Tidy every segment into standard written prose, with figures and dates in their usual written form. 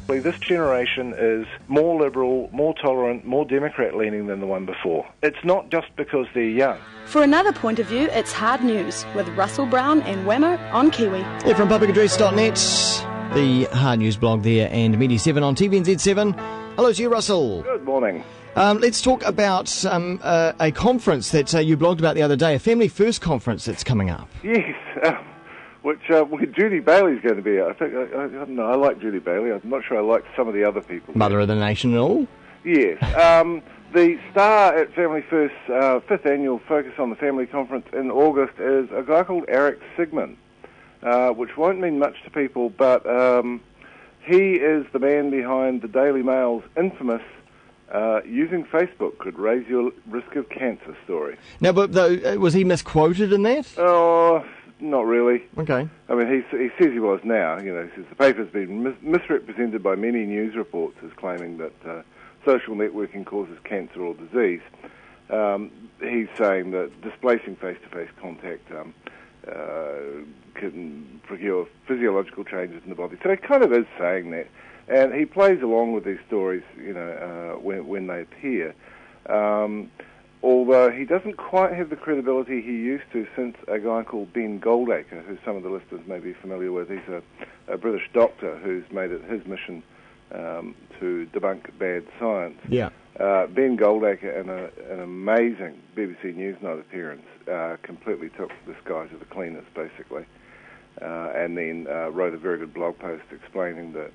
This generation is more liberal, more tolerant, more Democrat-leaning than the one before. It's not just because they're young. For another point of view, it's Hard News with Russell Brown and Wammo on Kiwi. Yeah, from publicaddress.net, the Hard News blog there, and Media 7 on TVNZ7. Hello to you, Russell. Good morning. Let's talk about a conference that you blogged about the other day, a Family First conference that's coming up. Yes, which Judy Bailey's going to be at. I don't know, I like Judy Bailey. I'm not sure I like some of the other people. Mother of the Nation and all? Yes. The star at Family First's 5th annual Focus on the Family conference in August is a guy called Eric Sigman, which won't mean much to people, but he is the man behind the Daily Mail's infamous using Facebook could raise your risk of cancer story. Now, but was he misquoted in that? Oh, not really. Okay. I mean, he says he was now. You know, he says the paper's been misrepresented by many news reports as claiming that social networking causes cancer or disease. He's saying that displacing face-to-face contact can procure physiological changes in the body. So he kind of is saying that. And he plays along with these stories, you know, when they appear. Although he doesn't quite have the credibility he used to since a guy called Ben Goldacre, who some of the listeners may be familiar with. He's a British doctor who's made it his mission to debunk bad science. Yeah. Ben Goldacre, in an amazing BBC Newsnight appearance, completely took this guy to the cleaners, basically, and then wrote a very good blog post explaining that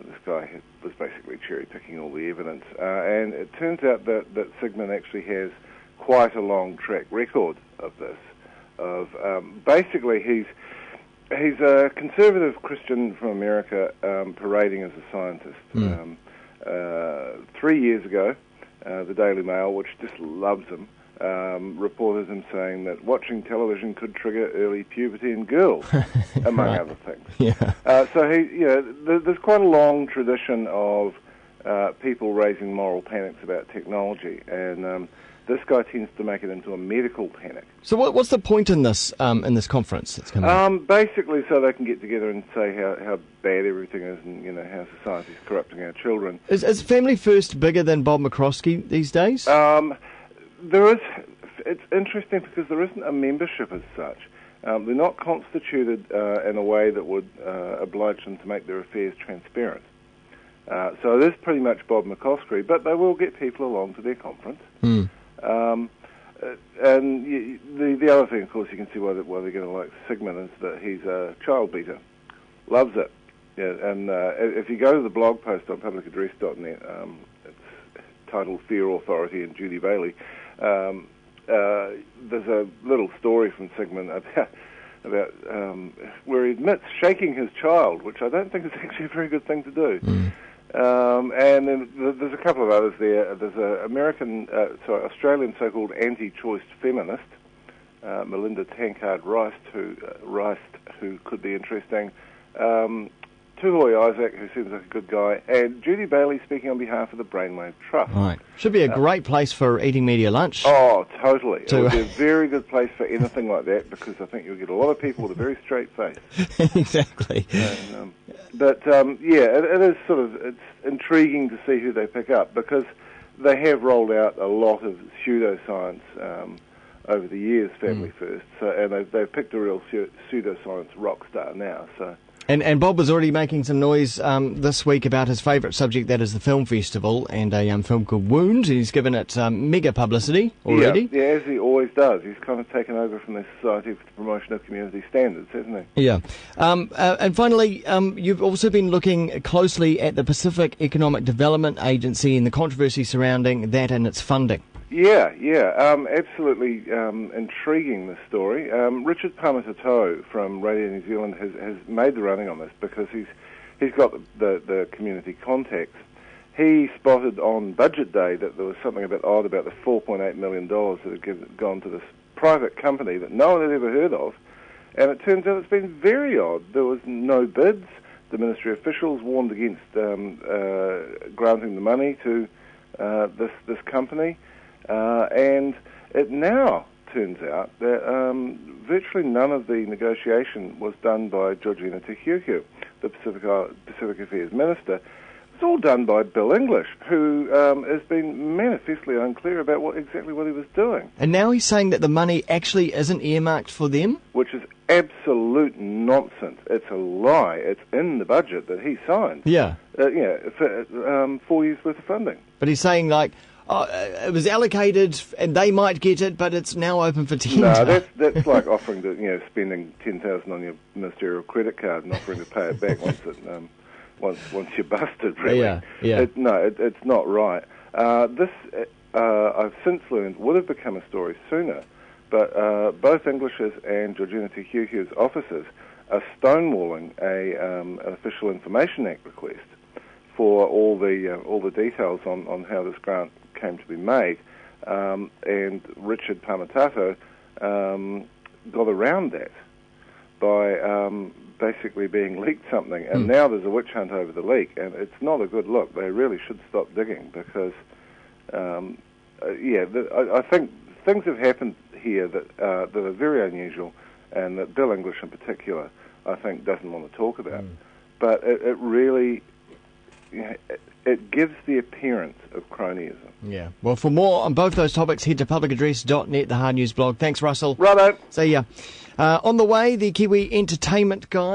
this guy was basically cherry-picking all the evidence. And it turns out that Sigman actually has quite a long track record of this. Basically, he's a conservative Christian from America parading as a scientist. 3 years ago, the Daily Mail, which just loves him, reported him saying that watching television could trigger early puberty in girls, among right. other things. Yeah. So there's quite a long tradition of people raising moral panics about technology, and this guy tends to make it into a medical panic. So what's the point in this conference that's coming up? Basically, so they can get together and say how bad everything is, and you know how society's corrupting our children. Is Family First bigger than Bob McCroskey these days? It's interesting because there isn't a membership as such. They're not constituted in a way that would oblige them to make their affairs transparent. So it is pretty much Bob McCroskey, but they will get people along to their conference. And the other thing, of course, you can see why they're going to like Sigman is that he's a child beater. Loves it. Yeah, and if you go to the blog post on publicaddress.net, it's titled Fear, Authority and Judy Bailey. There's a little story from Sigman about where he admits shaking his child, which I don't think is actually a very good thing to do. And then there's a couple of others there. There's an Australian so-called anti-choice feminist, Melinda Tankard-Rice, who could be interesting. Tuhoy Isaac, who seems like a good guy, and Judy Bailey speaking on behalf of the Brainwave Trust. Right. Should be a great place for eating media lunch. Oh, totally. It would be a very good place for anything like that, because I think you'll get a lot of people with a very straight face. Exactly. And, it is sort of, it's intriguing to see who they pick up, because they have rolled out a lot of pseudoscience over the years, Family First, and they've picked a real pseudoscience rock star now, so... And Bob was already making some noise this week about his favourite subject, that is the film festival, and a film called Wound. He's given it mega publicity already. Yeah, as he always does. He's kind of taken over from the Society for the Promotion of Community Standards, hasn't he? Yeah. And finally, you've also been looking closely at the Pacific Economic Development Agency and the controversy surrounding that and its funding. Yeah, absolutely intriguing, this story. Richard Pamatatoe from Radio New Zealand has made the running on this because he's got the community contacts. He spotted on budget day that there was something a bit odd about the $4.8 million that had gone to this private company that no one had ever heard of, and it turns out it's been very odd. There was no bids. The ministry officials warned against granting the money to this company. And it now turns out that virtually none of the negotiation was done by Georgina Te, the Pacific Affairs Minister. It's all done by Bill English, who has been manifestly unclear about exactly what he was doing. And now he's saying that the money actually isn't earmarked for them? Which is absolute nonsense. It's a lie. It's in the budget that he signed. Yeah. For 4 years' worth of funding. But he's saying, like, it was allocated and they might get it, but it's now open for tender. No, that's like offering to, spending $10,000 on your ministerial credit card and offering to pay it back once you're busted, really. Yeah. It's not right. This, I've since learned, would have become a story sooner, but both English's and Georgina Te officers are stonewalling an Official Information Act request for all the details on how this grant came to be made, and Richard Pamatato got around that by basically being leaked something, and now there's a witch hunt over the leak, and it's not a good look. They really should stop digging because, I think things have happened here that are very unusual, and that Bill English in particular, I think, doesn't want to talk about. But it really, it gives the appearance of cronyism. Yeah. Well, for more on both those topics, head to publicaddress.net, the Hard News blog. Thanks, Russell. Righto. See ya. On the way, the Kiwi Entertainment Guide.